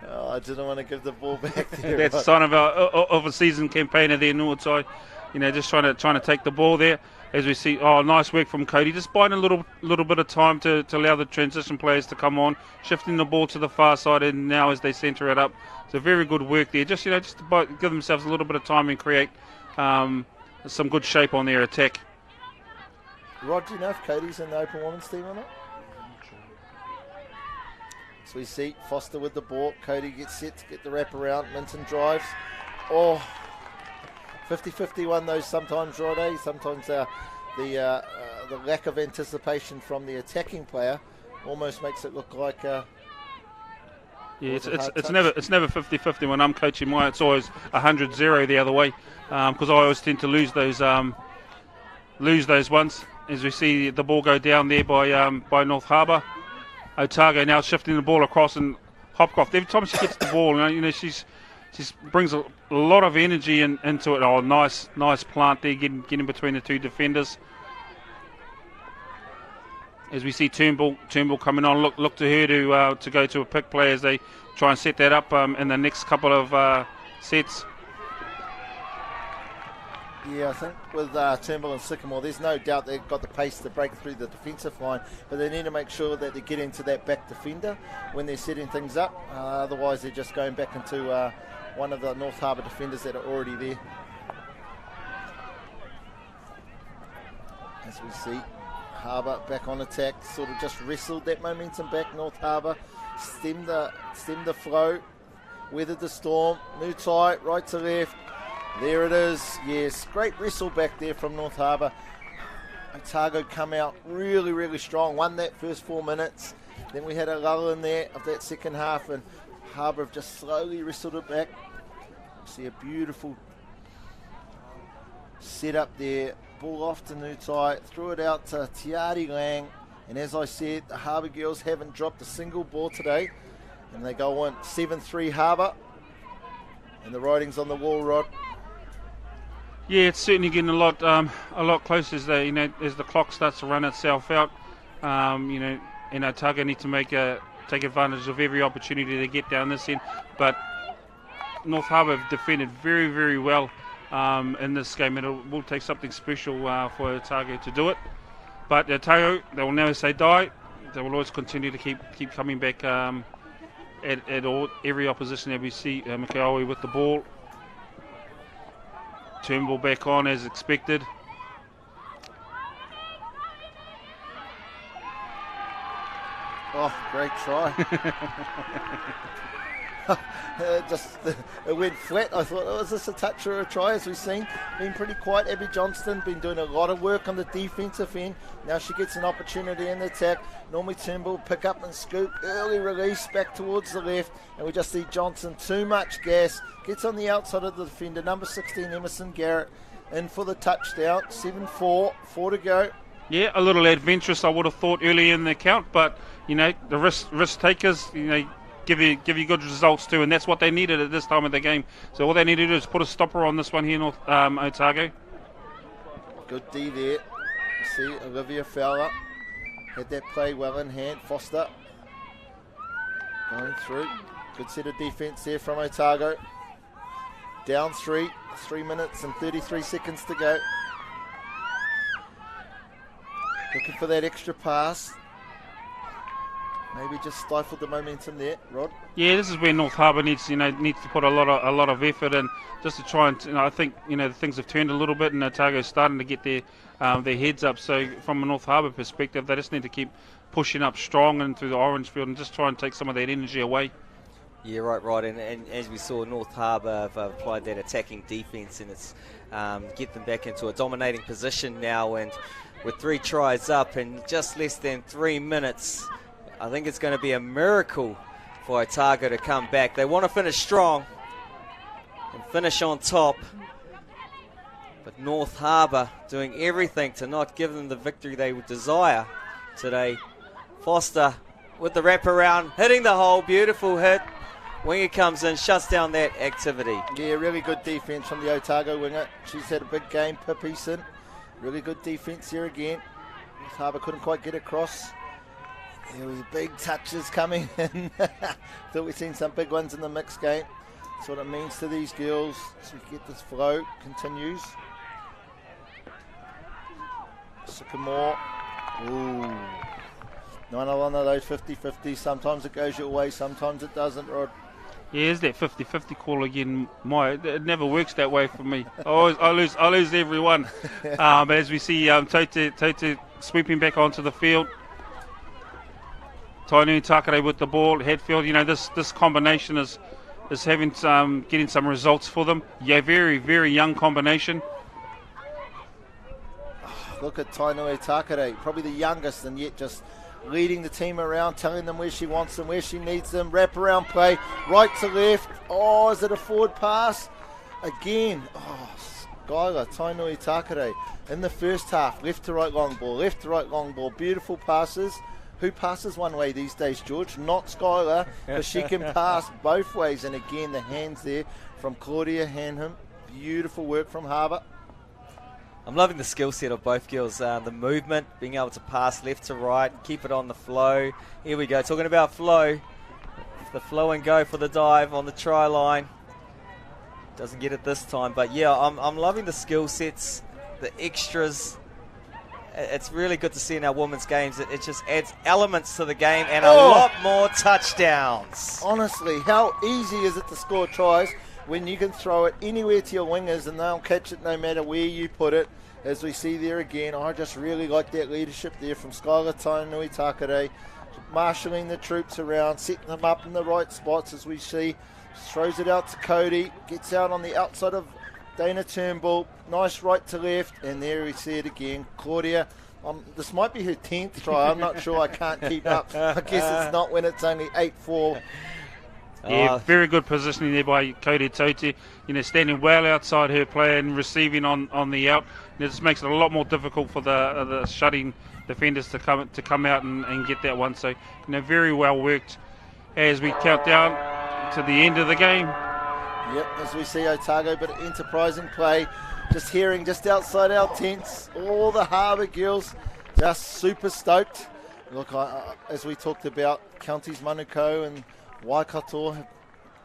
I didn't want to give the ball back there. That's a sign of a seasoned campaigner there, Northside. Just trying to take the ball there. As we see, nice work from Cody. Just buying a little bit of time to allow the transition players to come on, shifting the ball to the far side, and now as they centre it up, so very good work there. Just to give themselves a little bit of time and create some good shape on their attack. Rod, do you know if Cody's in the Open Women's team or not? So we see Foster with the ball. Cody gets set to get the wrap around. Minton drives. 50-50 one those sometimes, Rod. Sometimes the lack of anticipation from the attacking player almost makes it look like. It's never 50-50 when I'm coaching mine. It's always 100-0 the other way, because I always tend to lose those ones. As we see the ball go down there by North Harbour. Otago now shifting the ball across, and Hopcroft, every time she gets the ball, she brings a lot of energy into it. Nice plant there, getting between the 2 defenders. As we see Turnbull coming on, look to her to go to a pick play as they try and set that up in the next couple of sets. Yeah, I think with Turnbull and Sycamore, there's no doubt they've got the pace to break through the defensive line, but they need to make sure that they get into that back defender when they're setting things up. Otherwise, they're just going back into one of the North Harbour defenders that are already there. As we see Harbour back on attack, sort of just wrestled that momentum back. North Harbour stemmed the flow, weathered the storm. Nutai, right to left. There it is. Yes, great wrestle back there from North Harbour. Otago come out really, really strong. Won that first 4 minutes. Then we had a lull in there of that second half, and Harbour have just slowly wrestled it back. See a beautiful set up there. Ball off to Nutai, threw it out to Tiari Lang. And as I said, the Harbour girls haven't dropped a single ball today. And they go on 7-3 Harbour. And the writing's on the wall, Rod. Yeah, it's certainly getting a lot closer as as the clock starts to run itself out. And Otago need to take advantage of every opportunity to get down this end. But North Harbour have defended very, very well in this game. It will take something special for Otago to do it. But Otago, they will never say die. They will always continue to keep coming back at every opposition that we see. Mikaowi with the ball. Turnbull back on as expected. Oh, great try. It went flat. I thought, was this a touch or a try? As we've seen, been pretty quiet. Abby Johnston been doing a lot of work on the defensive end. Now she gets an opportunity in the attack. Normally Turnbull pick up and scoop. Early release back towards the left. And we just see Johnson, too much gas. Gets on the outside of the defender. Number 16, Emerson Garrett, in for the touchdown. 7-4, 4 to go. Yeah, a little adventurous, I would have thought, early in the count. But, the risk takers, give you good results too, and that's what they needed at this time of the game. So all they need to do is put a stopper on this one here, Otago. Good D there. You see Olivia Fowler had that play well in hand. Foster going through. Good set of defence there from Otago. Down 3 minutes and 33 seconds to go. Looking for that extra pass. Maybe just stifled the momentum there, Rod. Yeah, this is where North Harbour needs to put a lot of effort in, just to try and I think things have turned a little bit, and Otago's starting to get their heads up. So from a North Harbour perspective, they just need to keep pushing up strong and through the orange field and just try and take some of that energy away. Yeah, right. And as we saw, North Harbour have applied that attacking defence, and it's get them back into a dominating position now. And with 3 tries up in just less than 3 minutes, I think it's going to be a miracle for Otago to come back. They want to finish strong and finish on top. But North Harbour doing everything to not give them the victory they would desire today. Foster with the wraparound, hitting the hole. Beautiful hit. Winger comes in, shuts down that activity. Yeah, really good defence from the Otago winger. She's had a big game, Pip Eason. Really good defence here again. North Harbour couldn't quite get across. There was big touches coming in. Thought we'd seen some big ones in the mixed game. That's what it means to these girls. So we get this flow, continues. Sycamore. Ooh. Another one of those 50-50. Sometimes it goes your way, sometimes it doesn't, Rod. Yeah, is that 50-50 call again? It never works that way for me. I lose every one. But as we see, Toto sweeping back onto the field. Tainui Takare with the ball. Hatfield, this combination is having getting some results for them. Yeah, very, very young combination. Look at Tainui Takare, probably the youngest, and yet just leading the team around, telling them where she wants them, where she needs them. Wrap around play, right to left. Oh, is it a forward pass? Again. Oh, Skylar, Tainui Takare in the first half. Left to right long ball, left to right long ball. Beautiful passes. Who passes one way these days, George? Not Skylar, but she can pass both ways. And again, the hands there from Claudia Hanham. Beautiful work from Harbour. I'm loving the skill set of both girls. The movement, being able to pass left to right, keep it on the flow. Here we go, talking about flow. The flow and go for the dive on the try line. Doesn't get it this time, but yeah, I'm loving the skill sets, the extras. It's really good to see in our women's games. It just adds elements to the game and a lot more touchdowns. Honestly, how easy is it to score tries when you can throw it anywhere to your wingers and they'll catch it no matter where you put it? as we see there again. I just really like that leadership there from Skylar Tainui Takare, marshalling the troops around, setting them up in the right spots as we see. Throws it out to Cody, gets out on the outside of Dana Turnbull, nice right to left, and there we see it again. Claudia, this might be her 10th try, I'm not sure, I can't keep up. I guess it's not when it's only 8-4. Yeah, very good positioning there by Cody Toti. Standing well outside her player and receiving on the out. It just makes it a lot more difficult for the shutting defenders to come out and get that one. So, very well worked as we count down to the end of the game. Yep, as we see Otago, but enterprising play. Just hearing just outside our tents, all the Harbour girls just super stoked. Look, as we talked about, counties Manukau and Waikato have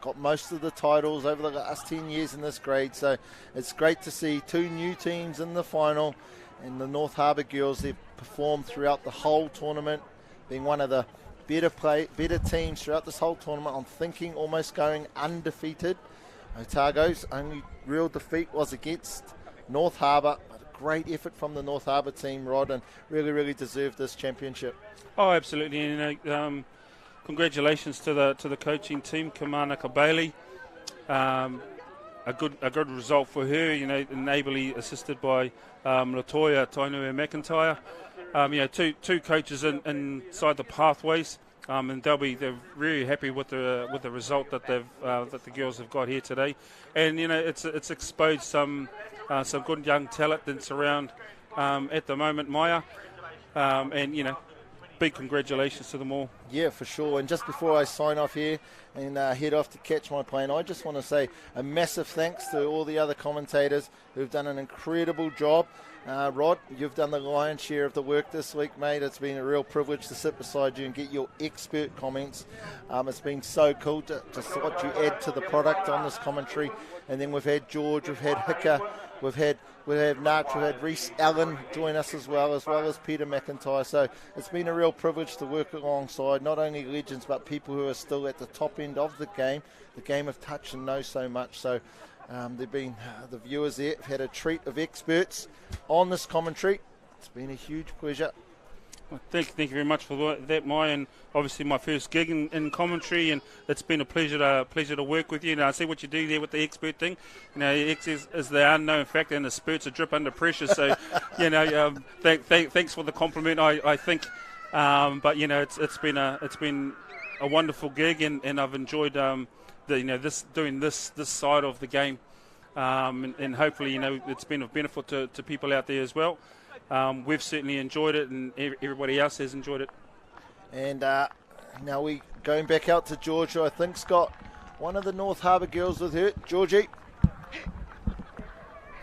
got most of the titles over the last 10 years in this grade, so it's great to see two new teams in the final, and the North Harbour girls, they've performed throughout the whole tournament, being one of the better teams throughout this whole tournament. I'm thinking almost going undefeated. Otago's only real defeat was against North Harbour. A great effort from the North Harbour team, Rod, and really deserved this championship. Oh, absolutely. Congratulations to the coaching team, Kamanaka Bailey. A good result for her. And ably assisted by Latoya Tainui McIntyre. Two coaches inside the pathways. And they're really happy with the result that the girls have got here today, and it's exposed some good young talent that's around at the moment, Maya, and big congratulations to them all. Yeah, for sure. And just before I sign off here and head off to catch my plane, I just want to say a massive thanks to all the other commentators who've done an incredible job. Rod, you've done the lion's share of the work this week, mate. It's been a real privilege to sit beside you and get your expert comments. It's been so cool to what you add to the product on this commentary. And then we've had George, we've had Hicka, we've had Natch, we've had Reese Allen join us as well as Peter McIntyre. So it's been a real privilege to work alongside not only legends but people who are still at the top end of the game of touch and know so much. So they've been the viewers there have had a treat of experts on this commentary. It's been a huge pleasure. Well, thank you very much for that, Mai, and obviously my first gig in commentary, and it's been a pleasure to work with you. I see what you do there with the expert thing. X is the unknown factor, and the spurts are drip under pressure. So, thanks for the compliment. I think, but it's been a wonderful gig, and I've enjoyed doing this side of the game, and hopefully it's been of benefit to people out there as well. We've certainly enjoyed it, and everybody else has enjoyed it. And now we going back out to Georgia. I think's got one of the North Harbour girls with her. Georgie.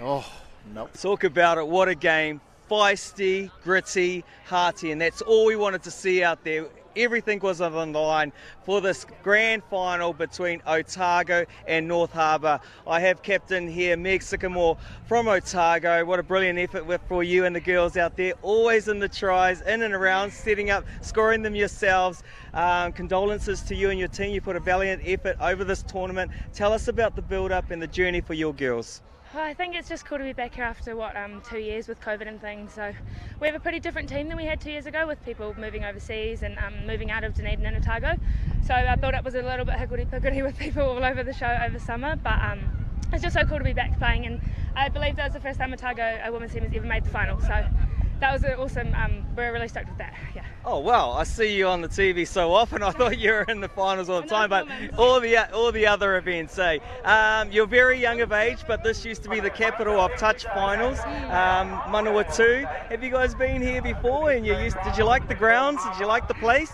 Oh, no. Talk about it. What a game. Feisty, gritty, hearty, and that's all we wanted to see out there. Everything was on the line for this grand final between Otago and North Harbour. I have captain here, Meg Sycamore from Otago. What a brilliant effort for you and the girls out there. Always in the tries, in and around, setting up, scoring them yourselves. Condolences to you and your team. You put a valiant effort over this tournament. Tell us about the build-up and the journey for your girls. I think it's just cool to be back here after 2 years with COVID and things. So we have a pretty different team than we had 2 years ago, with people moving overseas and moving out of Dunedin and Otago. So our build-up was a little bit higgledy-piggledy with people all over the show over summer, but it's just so cool to be back playing. And I believe that was the first time Otago, a women's team, has ever made the final. So that was awesome. We're really stoked with that. Yeah. Oh wow! I see you on the TV so often. I thought you were in the finals all the time, but all the other events. You're very young of age, but this used to be the capital of touch finals. Manawatu. Have you guys been here before? And did you like the grounds? Did you like the place?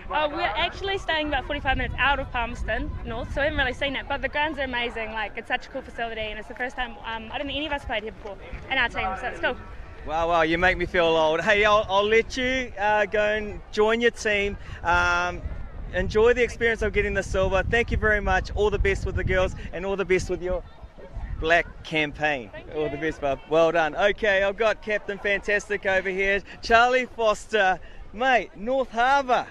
We're actually staying about 45 minutes out of Palmerston North, so we haven't really seen it. But the grounds are amazing. It's such a cool facility, and it's the first time I don't think any of us played here before in our team, so it's cool. Wow, you make me feel old. Hey, I'll let you go and join your team. Enjoy the experience of getting the silver. Thank you very much. All the best with the girls, and all the best with your black campaign. All the best, bub. Well done. Okay, I've got Captain Fantastic over here, Charlie Foster. Mate, North Harbour.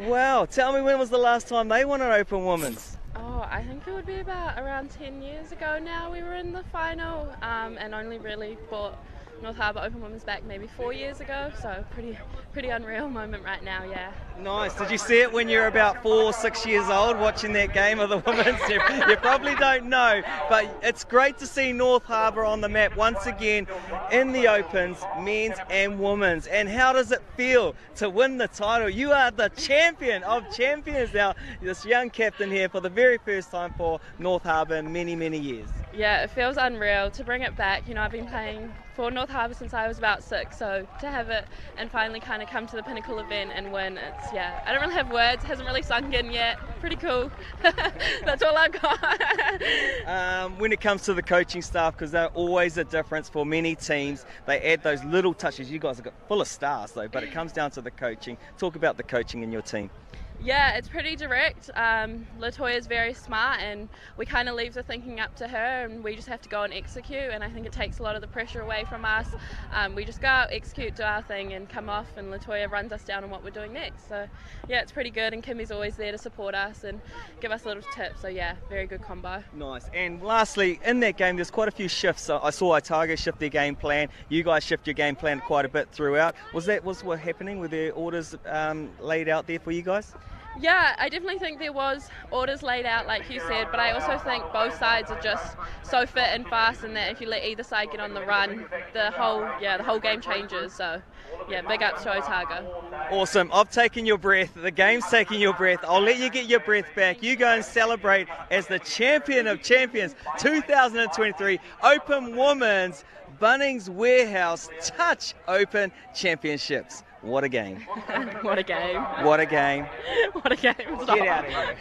Wow, tell me, when was the last time they won an Open Women's? Oh, I think it would be around 10 years ago now. We were in the final and only really fought North Harbour Open Women's back maybe 4 years ago, so pretty unreal moment right now, yeah. Nice. Did you see it when you were about 4 or 6 years old watching that game of the women's? You probably don't know, but it's great to see North Harbour on the map once again in the Opens, men's and women's. And how does it feel to win the title? You are the champion of champions now, this young captain here for the very first time for North Harbour in many, many years. Yeah, it feels unreal to bring it back. You know, I've been playing for North Harbour since I was about 6, so to have it and finally kind of come to the pinnacle event and win, it's, yeah, I don't really have words, it hasn't really sunk in yet. Pretty cool. That's all I've got. When it comes to the coaching staff, because they're always a difference for many teams, they add those little touches. You guys are full of stars though, but it comes down to the coaching. Talk about the coaching in your team. Yeah, it's pretty direct. Latoya's very smart, and we kind of leave the thinking up to her, and we just have to go and execute, and I think it takes a lot of the pressure away from us. We just go out, execute, do our thing, and come off, and Latoya runs us down on what we're doing next. So yeah, it's pretty good, and Kimmy's always there to support us and give us little tips, so yeah, very good combo. Nice. And lastly, in that game there's quite a few shifts. I saw Otago shift their game plan, you guys shift your game plan quite a bit throughout. Was what happening? Were there orders laid out there for you guys? Yeah, I definitely think there was orders laid out like you said, but I also think both sides are just so fit and fast, and that if you let either side get on the run, the whole game changes. So yeah, big ups to Otago. Awesome. I've taken your breath. The game's taking your breath. I'll let you get your breath back. You go and celebrate as the champion of champions 2023 Open Women's Bunnings Warehouse Touch Open Championships. What a game. What a game. What a game. What a game. Get out of here.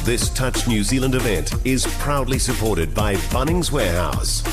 This Touch New Zealand event is proudly supported by Bunnings Warehouse.